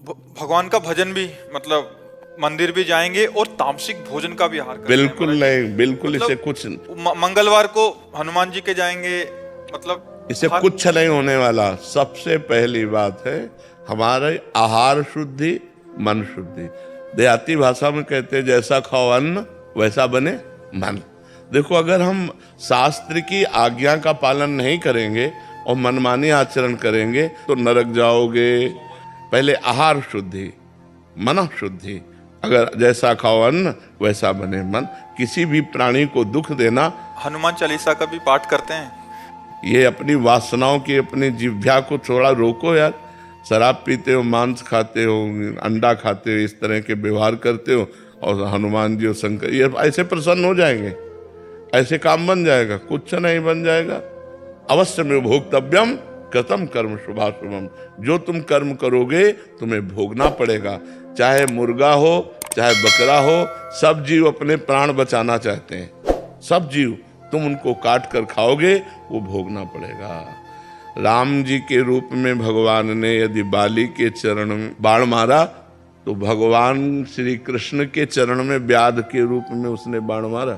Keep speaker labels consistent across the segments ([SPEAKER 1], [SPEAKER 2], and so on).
[SPEAKER 1] भगवान का भजन भी, मतलब मंदिर भी जाएंगे और तामसिक भोजन का भी आहार करेंगे?
[SPEAKER 2] बिल्कुल नहीं, बिल्कुल
[SPEAKER 1] मतलब
[SPEAKER 2] इसे कुछ
[SPEAKER 1] मंगलवार को हनुमान जी के जाएंगे, मतलब
[SPEAKER 2] इसे कुछ नहीं होने वाला। सबसे पहली बात है हमारे आहार शुद्धि, मन शुद्धि। देहाती भाषा में कहते हैं जैसा खाओ अन्न वैसा बने मन। देखो, अगर हम शास्त्र की आज्ञा का पालन नहीं करेंगे और मनमानी आचरण करेंगे तो नरक जाओगे। पहले आहार शुद्धि, मन शुद्धि। अगर जैसा खाओ अन्न वैसा बने मन। किसी भी प्राणी को दुख देना,
[SPEAKER 1] हनुमान चालीसा का भी पाठ करते हैं?
[SPEAKER 2] ये अपनी वासनाओं की, अपनी जिह्वा को थोड़ा रोको यार। शराब पीते हो, मांस खाते हो, अंडा खाते हो, इस तरह के व्यवहार करते हो और हनुमान जी और शंकर ये ऐसे प्रसन्न हो जाएंगे, ऐसे काम बन जाएगा? कुछ नहीं बन जाएगा। अवश्य में भोक्तव्यम कृतम कर्म शुभाशुभम। जो तुम कर्म करोगे तुम्हें भोगना पड़ेगा। चाहे मुर्गा हो, चाहे बकरा हो, सब जीव अपने प्राण बचाना चाहते हैं। सब जीव, तुम उनको काट कर खाओगे, वो भोगना पड़ेगा। राम जी के रूप में भगवान ने यदि बाली के चरण में बाण मारा तो भगवान श्री कृष्ण के चरण में व्याध के रूप में उसने बाण मारा।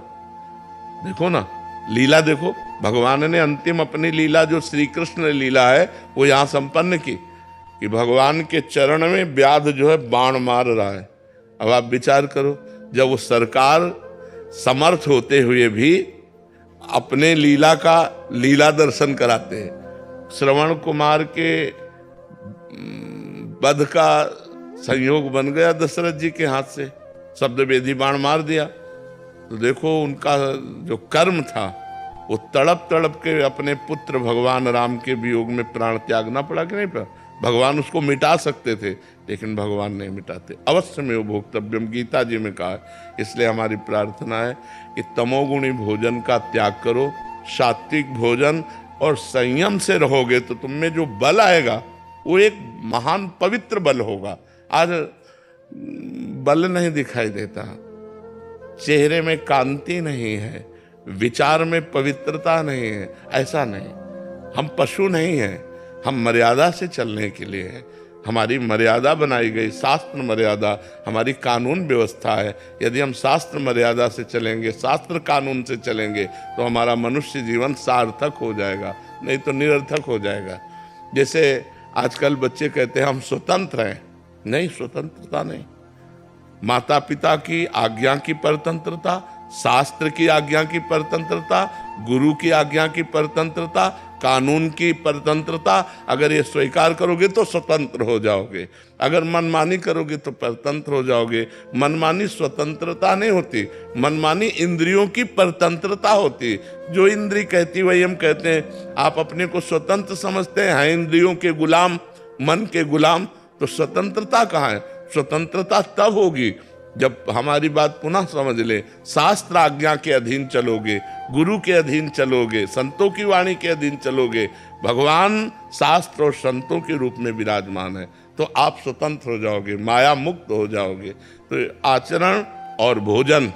[SPEAKER 2] देखो ना, लीला देखो। भगवान ने अंतिम अपनी लीला, जो श्री कृष्ण लीला है, वो यहाँ संपन्न की कि भगवान के चरण में व्याध जो है बाण मार रहा है। अब आप विचार करो, जब वो सरकार समर्थ होते हुए भी अपने लीला का लीला दर्शन कराते हैं। श्रवण कुमार के वध का संयोग बन गया दशरथ जी के हाथ से, शब्द वेदी बाण मार दिया। तो देखो, उनका जो कर्म था वो तड़प तड़प के अपने पुत्र भगवान राम के वियोग में प्राण त्यागना पड़ा कि नहीं पड़ा? भगवान उसको मिटा सकते थे, लेकिन भगवान नहीं मिटाते। अवश्य में वो भोक्तव्यम, गीता जी में कहा है। इसलिए हमारी प्रार्थना है कि तमोगुणी भोजन का त्याग करो, सात्विक भोजन और संयम से रहोगे तो तुम में जो बल आएगा वो एक महान पवित्र बल होगा। आज बल नहीं दिखाई देता, चेहरे में कांति नहीं है, विचार में पवित्रता नहीं है। ऐसा नहीं, हम पशु नहीं हैं, हम मर्यादा से चलने के लिए है। हमारी मर्यादा बनाई गई, शास्त्र मर्यादा हमारी कानून व्यवस्था है। यदि हम शास्त्र मर्यादा से चलेंगे, शास्त्र कानून से चलेंगे तो हमारा मनुष्य जीवन सार्थक हो जाएगा, नहीं तो निरर्थक हो जाएगा। जैसे आजकल बच्चे कहते हैं हम स्वतंत्र हैं। नहीं, स्वतंत्रता नहीं। माता पिता की आज्ञा की परतंत्रता, शास्त्र की आज्ञा की परतंत्रता, गुरु की आज्ञा की परतंत्रता, कानून की परतंत्रता, अगर ये स्वीकार करोगे तो स्वतंत्र हो जाओगे। अगर मनमानी करोगे तो परतंत्र हो जाओगे। मनमानी स्वतंत्रता नहीं होती, मनमानी इंद्रियों की परतंत्रता होती। जो इंद्री कहती वही हम कहते हैं। आप अपने को स्वतंत्र समझते हैं इंद्रियों के गुलाम, मन के गुलाम, तो स्वतंत्रता कहाँ है? स्वतंत्रता तब होगी जब हमारी बात पुनः समझ ले। शास्त्र आज्ञा के अधीन चलोगे, गुरु के अधीन चलोगे, संतों की वाणी के अधीन चलोगे, भगवान शास्त्र और संतों के रूप में विराजमान है, तो आप स्वतंत्र हो जाओगे, माया मुक्त हो जाओगे। तो आचरण और भोजन,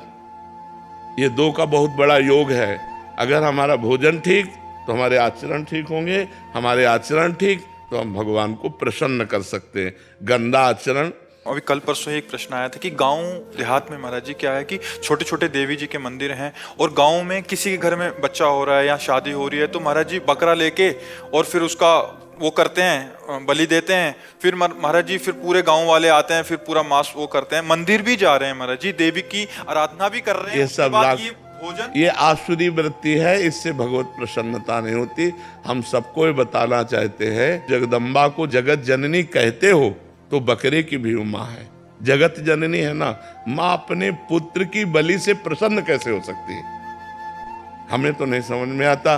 [SPEAKER 2] ये दो का बहुत बड़ा योग है। अगर हमारा भोजन ठीक तो हमारे आचरण ठीक होंगे, हमारे आचरण ठीक तो हम भगवान को प्रसन्न कर सकते हैं। गंदा आचरण।
[SPEAKER 1] अभी कल परसों एक प्रश्न आया था कि गांव देहात में महाराज जी क्या है कि छोटे छोटे देवी जी के मंदिर हैं और गांव में किसी के घर में बच्चा हो रहा है या शादी हो रही है तो महाराज जी बकरा लेके और फिर उसका वो करते हैं, बलि देते हैं। फिर महाराज जी फिर पूरे गांव वाले आते हैं, फिर पूरा मांस वो करते हैं। मंदिर भी जा रहे हैं महाराज जी, देवी की आराधना भी कर रहे हैं।
[SPEAKER 2] ये सब
[SPEAKER 1] भोजन, ये
[SPEAKER 2] आसुरी वृत्ति है, इससे भगवत प्रसन्नता नहीं होती। हम सबको ये बताना चाहते हैं, जगदम्बा को जगत जननी कहते हो तो बकरे की भी माँ है, जगत जननी है ना। माँ अपने पुत्र की बलि से प्रसन्न कैसे हो सकती है? हमें तो नहीं समझ में आता।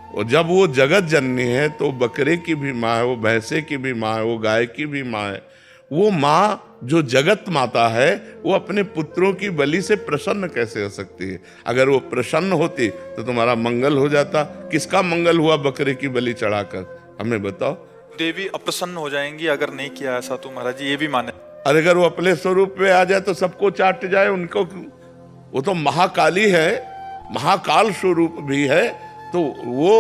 [SPEAKER 2] और जब वो जगत जननी है तो बकरे की भी माँ है, वो भैंसे की भी माँ है, वो गाय की भी माँ है। वो माँ जो जगत माता है वो अपने पुत्रों की बलि से प्रसन्न कैसे हो सकती है? अगर वो प्रसन्न होती तो तुम्हारा मंगल हो जाता। किसका मंगल हुआ बकरे की बलि चढ़ाकर? हमें बताओ।
[SPEAKER 1] देवी अप्रसन्न हो जाएंगी अगर नहीं किया ऐसा, तो महाराज जी ये भी माने।
[SPEAKER 2] अरे अगर वो अपने स्वरूप में आ जाए तो सबको चाट जाए उनको। वो तो महाकाली है, महाकाल स्वरूप भी है, तो वो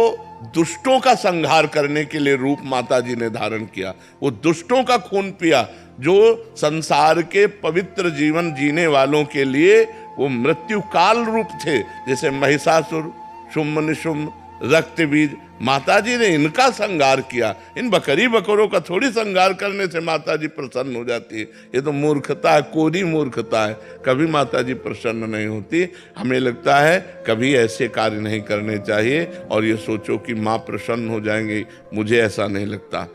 [SPEAKER 2] दुष्टों का संहार करने के लिए रूप माता जी ने धारण किया। वो दुष्टों का खून पिया, जो संसार के पवित्र जीवन जीने वालों के लिए वो मृत्यु काल रूप थे, जैसे महिषासुर, शुम्भ निशुम्भ, रक्त बीज। माता जी ने इनका संहार किया। इन बकरी बकरों का थोड़ी संहार करने से माता जी प्रसन्न हो जाती है। ये तो मूर्खता है, कोरी मूर्खता है। कभी माता जी प्रसन्न नहीं होती। हमें लगता है कभी ऐसे कार्य नहीं करने चाहिए और ये सोचो कि माँ प्रसन्न हो जाएंगी, मुझे ऐसा नहीं लगता।